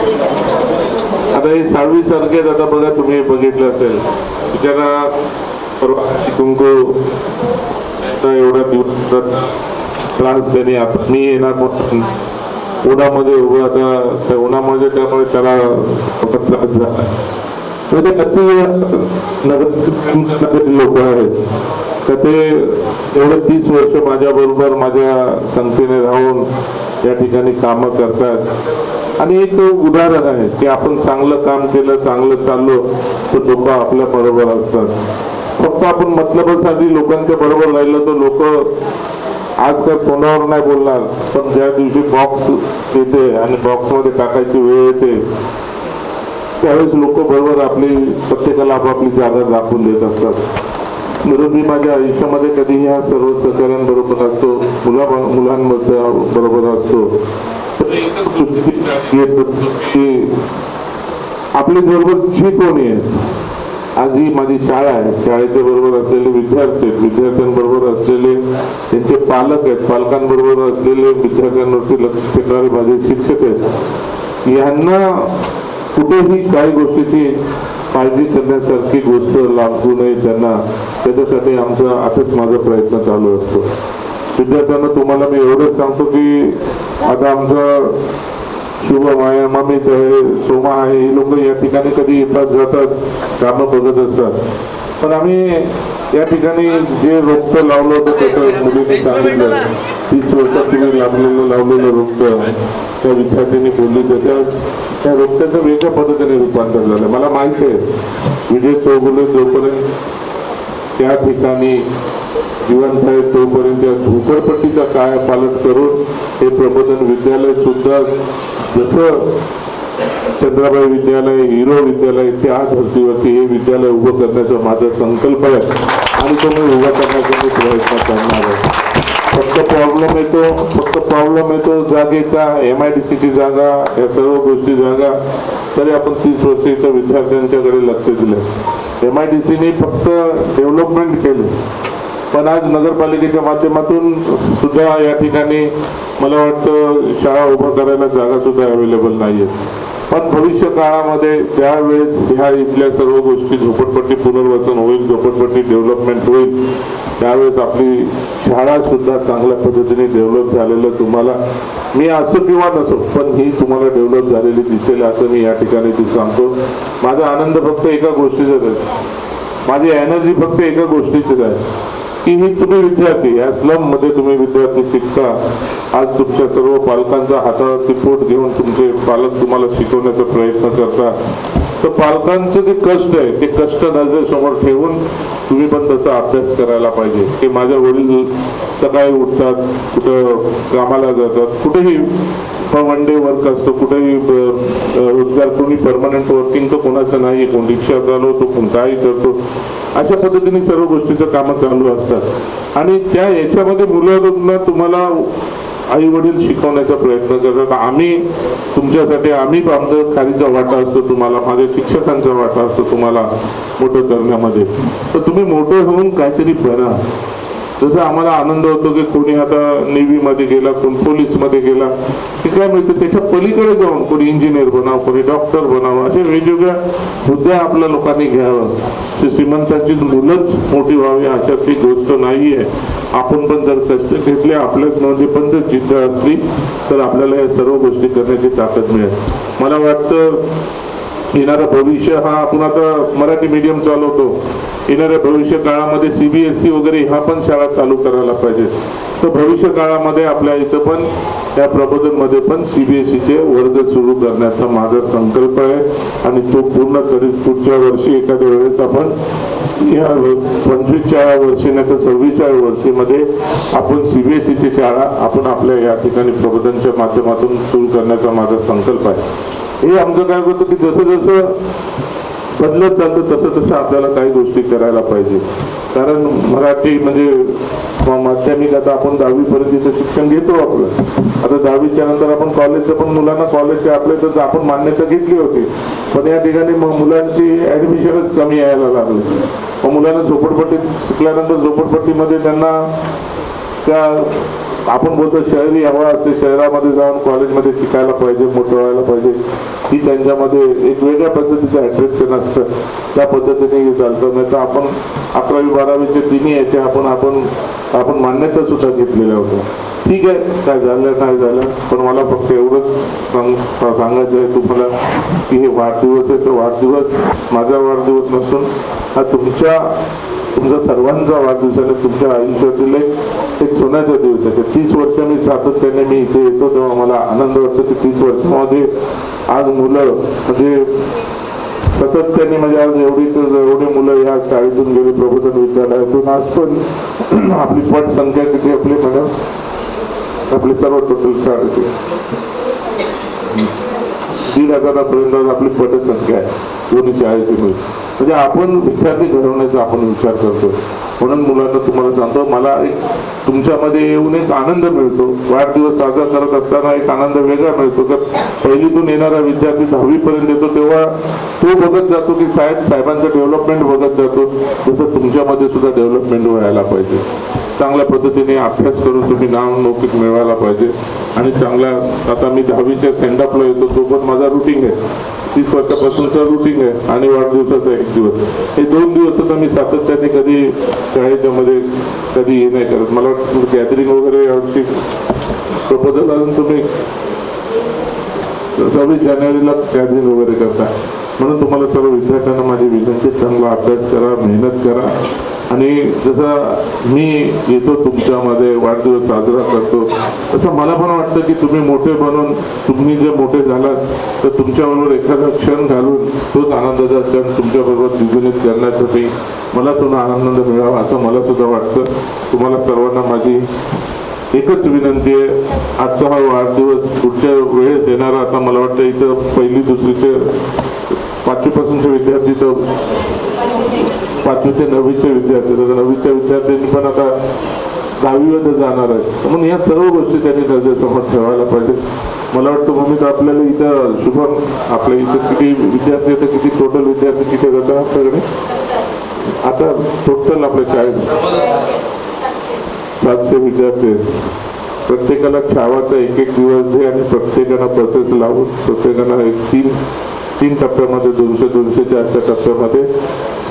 आता हे साळवी सारखे आता बघा तुम्ही बघितलं असेल बिचारा कुंकू एवढा दिवस त्रास देणे आता मी येणार उन्हामध्ये उभं आता त्या उन्हामध्ये त्यामुळे त्याला त्रास झाला म्हणजे कसे नगर लोक आहेत तर ते एवढे 30 वर्ष माझ्या बरोबर माझ्या संगतीने राहून या ठिकाणी कामं करतात आणि एक उदाहरण आहे की आपण चांगलं काम केलं चांगलं चाललो तर लोक आपल्या बरोबर असतात फक्त आपण मतलबासाठी लोकांच्या बरोबर राहिलं तर लोक आज काय फोनावर नाही बोलणार पण ज्या दिवशी बॉक्स येते आणि बॉक्समध्ये टाकायची वेळ येते त्यावेळेस लोक बरोबर आपली प्रत्येकाला आपापली जागा दाखवून देत असतात म्हणून मी माझ्या आयुष्यामध्ये कधी ह्या सर्व सहकाऱ्यांबरोबर असतो मुलांबरोबर असतो आपली बरोबर जी कोणी आहे आज ही माझी शाळा आहे शाळेच्या बरोबर असलेले विद्यार्थी विद्यार्थ्यांबरोबर असलेले त्यांचे पालक आहेत पालकांबरोबर असलेले विद्यार्थ्यांवरती लक्ष ठेवणारे माझे शिक्षक आहेत यांना कुठेही काही गोष्टीची काळजी करण्यासारखी गोष्ट लागू नये त्यांना त्याच्यासाठी आमचा आताच माझा प्रयत्न चालू असतो विद्यार्थ्यांना तुम्हाला मी एवढंच सांगतो की आता आमचं शुभम आहे ममित आहे सोमा आहे ही लोक या ठिकाणी कधी येतात जातात कामं बघत असतात पण आम्ही या ठिकाणी जे रोपटं लावलं होतं त्याचं मुलीने सांगितलं 30 वर्षात तुम्ही लावलेलं रोपटं त्या विद्यार्थ्यांनी बोलली त्या रोपट्याचं वेगळ्या पद्धतीने रूपांतर झालं मला माहिती आहे विजय चौगुले जोपर्यंत त्या ठिकाणी जिवंत आहे तोपर्यंत त्या झोपडपट्टीचा काय पालन करून हे प्रबोधन विद्यालय सुद्धा जसं चंद्राबाई विद्यालय हिरो विद्यालय त्या धर्तीवरती हे विद्यालय उभं करण्याचा माझा संकल्प आहे आणि तो मी उभा करण्याचा मी प्रयत्न करणार आहे फक्त प्रॉब्लेम येतो जागेचा MIDC ची जागा या सर्व गोष्टी जागा तरी आपण 30 वर्ष इथं विद्यार्थ्यांच्याकडे लक्ष दिलं MIDC ने फक्त डेव्हलपमेंट केले पण आज नगरपालिकेच्या माध्यमातून सुद्धा या ठिकाणी मला वाटतं शाळा उभा करायला जागा सुद्धा अवेलेबल नाहीये पण भविष्य काळामध्ये ज्यावेळेस ह्या इथल्या सर्व गोष्टी झोपडपट्टी पुनर्वसन होईल झोपडपट्टी डेव्हलपमेंट होईल त्यावेळेस आपली शाळा सुद्धा चांगल्या पद्धतीने डेव्हलप झालेलं तुम्हाला मी असो किंवा नसो पण ही तुम्हाला डेव्हलप झालेली दिसेल असं मी या ठिकाणी सांगतो माझा आनंद फक्त एका गोष्टीचाच आहे माझी एनर्जी फक्त एका गोष्टीचीच आहे की ही तुम्ही विद्यार्थी या स्लम मध्ये तुम्ही विद्यार्थी शिकता आज तुमच्या सर्व पालकांचा हातावरती पोट घेऊन तुमचे पालक तुम्हाला शिकवण्याचा प्रयत्न करता तर पालकांचे जे कष्ट आहे ते कष्ट नजरेसमोर ठेवून तुम्ही पण तसा अभ्यास करायला पाहिजे की माझे वडील सकाळी उठतात कुठं कामाला जातात कुठेही वन डे वर्क असतो कुठेही रोजगार कोणी परमनंट वर्किंग तर कोणाचं नाही कोण रिक्षा चालवतो कोण काही करतो अशा पद्धतीने सर्व गोष्टीचं कामं चालू असतात आणि त्या याच्यामध्ये मुलांना तुम्हाला आई वडील शिकवण्याचा प्रयत्न करतात आम्ही तुमच्यासाठी आम्ही आमचा खालीचा वाटा असतो तुम्हाला माझ्या शिक्षकांचा वाटा असतो तुम्हाला मोठं करण्यामध्ये तर तुम्ही मोठं होऊन काहीतरी बना जसं आम्हाला आनंद होतो की कोणी आता नेव्ही मध्ये गेला कोण पोलीस मध्ये गेला ते काय मिळतं त्याच्या पलीकडे जाऊन कोणी इंजिनियर बनावं कोणी डॉक्टर बनावं अशा वेगवेगळ्या हुद्द्या आपल्या लोकांनी घ्यावं श्रीमंतांची मुलंच मोठी व्हावी अशाची गोष्ट नाहीये आपण पण जर कष्ट घेतले आपल्यामध्ये पण जर जिद्द असली तर आपल्याला या सर्व गोष्टी करण्याची ताकद मिळेल मला वाटतं येणारं भविष्य हा आपण आता मराठी मीडियम चालवतो येणाऱ्या भविष्य काळामध्ये CBSE वगैरे ह्या पण शाळा चालू करायला पाहिजे तर भविष्य काळामध्ये आपल्या इथं पण त्या प्रबोधन मध्ये पण CBSE चे वर्ग सुरू करण्याचा माझा संकल्प आहे आणि तो पूर्ण करीत पुढच्या वर्षी एखाद्या वेळेस आपण या 25व्या वर्षी नाही तर 26व्या वर्षीमध्ये आपण CBSE ची शाळा आपण आपल्या या ठिकाणी प्रबोधनच्या माध्यमातून सुरू करण्याचा माझा संकल्प आहे हे आमचं काय होतं की जसं जसं बदलत चालतं तसं तसं आपल्याला काही गोष्टी करायला पाहिजे कारण मराठी म्हणजे माध्यमिक आता आपण 10वी पर्यंतचं शिक्षण घेतो आपलं आता 10वीच्या नंतर आपण कॉलेजचं पण मुलांना कॉलेजचे आपले तर आपण मान्यता घेतली होती पण या ठिकाणी मग मुलांची ऍडमिशनच कमी यायला लागली मग मुलांना झोपडपट्टीत शिकल्यानंतर झोपडपट्टीमध्ये त्यांना त्या आपण बोलतो शहरी हवा असते, शहरामध्ये जाऊन कॉलेजमध्ये शिकायला पाहिजे, मोठं व्हायला पाहिजे, ही त्यांच्यामध्ये एक वेगळ्या पद्धतीचं अट्रॅक्शन असतं, त्या पद्धतीने चालतं. नाही तर आपण 11वी 12वीचे तिन्ही याचे आपण मान्यता सुद्धा घेतलेल्या होत्या. ठीक आहे, काय झालं नाही झालं, पण मला फक्त एवढंच सांगायचं आहे तुम्हाला की हे वाढदिवस आहे, तो वाढदिवस माझा वाढदिवस नसून हा तुमच्या सर्वांचा वाढदिवस आहे. तुमच्या आयुष्यातील एक सोन्याचा दिवस आहे. 30 वर्ष मी सातत्याने मी इथे येतो तेव्हा मला आनंद वाटतो की 30 वर्षामध्ये आज मुलं म्हणजे सातत्याने म्हणजे आज एवढी मुलं या शाळेतून गेली, प्रबोधन विद्यालयातून. आज पण आपली पट संख्या किती आपली मॅडम, आपली सर्व टोटल शाळेची 1,500पर्यंत आपली पटसंख्या आहे दोन्ही शाळेची मिळून. म्हणजे आपण विद्यार्थी घडवण्याचा आपण विचार करतो. म्हणून मुलांना तुम्हाला सांगतो, मला एक तुमच्यामध्ये येऊन एक आनंद मिळतो. वाढदिवस साजरा करत असताना एक आनंद वेगळा मिळतो. तर पहिलीतून येणारा विद्यार्थी 10वी पर्यंत येतो तेव्हा तो बघत जातो की साहेबांचं डेव्हलपमेंट बघत जातो. तसं तुमच्यामध्ये सुद्धा डेव्हलपमेंट व्हायला पाहिजे. चांगल्या पद्धतीने अभ्यास करून तुम्ही नाव नोकरी मिळवायला पाहिजे. आणि चांगला आता मी 10वीच्या सेंडअपला येतो, तो पण माझा रुटीन आहे. 30 वर्षापासूनचा रुटीन आहे आणि वाढदिवसाचा एक दिवस. हे 2 दिवस तर मी सातत्याने कधी शाळेच्या मध्ये कधी हे नाही करत. मला वाटतं गॅदरिंग वगैरे यावर्षी प्रपोजल अजून तुम्ही 26 जानेवारीला गॅदरिंग वगैरे करता. म्हणून तुम्हाला सर्व विद्यार्थ्यांना माझी विनंती, चांगला अभ्यास करा, मेहनत करा. आणि जसं मी येतो तुमच्यामध्ये वाढदिवस साजरा करतो तसं मला पण वाटतं की तुम्ही मोठे बनून तुम्ही जे मोठे झालात तर तुमच्याबरोबर एखादा क्षण घालून तोच आनंदाचा क्षण तुमच्याबरोबर द्विगुणित करण्यासाठी मला सुद्धा आनंद मिळावा असं मला सुद्धा वाटतं. तुम्हाला सर्वांना माझी एकच विनंती आहे, आजचा हा वाढदिवस पुढच्या वेळेस येणारा, आता मला वाटतं इथं 1ली 2रीचे 5वी पासूनचे विद्यार्थी तर 5वी ते 9वीचे विद्यार्थी, 9वीच्या विद्यार्थ्यांनी पण आता 10वीमध्ये जाणार आहे. म्हणून या सर्व गोष्टी त्यांनी नजरेसमोर ठेवायला पाहिजे. मला वाटतं मम्मी तर आपल्याला इथं शुभम आपल्या इथं किती विद्यार्थी येतं, किती टोटल विद्यार्थी किती करतात आपल्याकडे आता टोटल आपल्या शाळेत 700 विद्यार्थी आहेत. प्रत्येकाला छावाचा एक दिवस दे आणि प्रत्येकाला बसेस लावून प्रत्येकाला एक 3 टप्प्यामध्ये 200-200च्या अशा टप्प्यामध्ये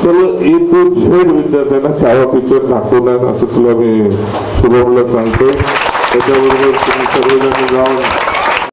सर्व A to Z विद्यार्थ्यांना छावा पिक्चर दाखवणार असं तुला मी शुभमला सांगतो. त्याच्याबरोबर तुम्ही सर्वजण जाऊन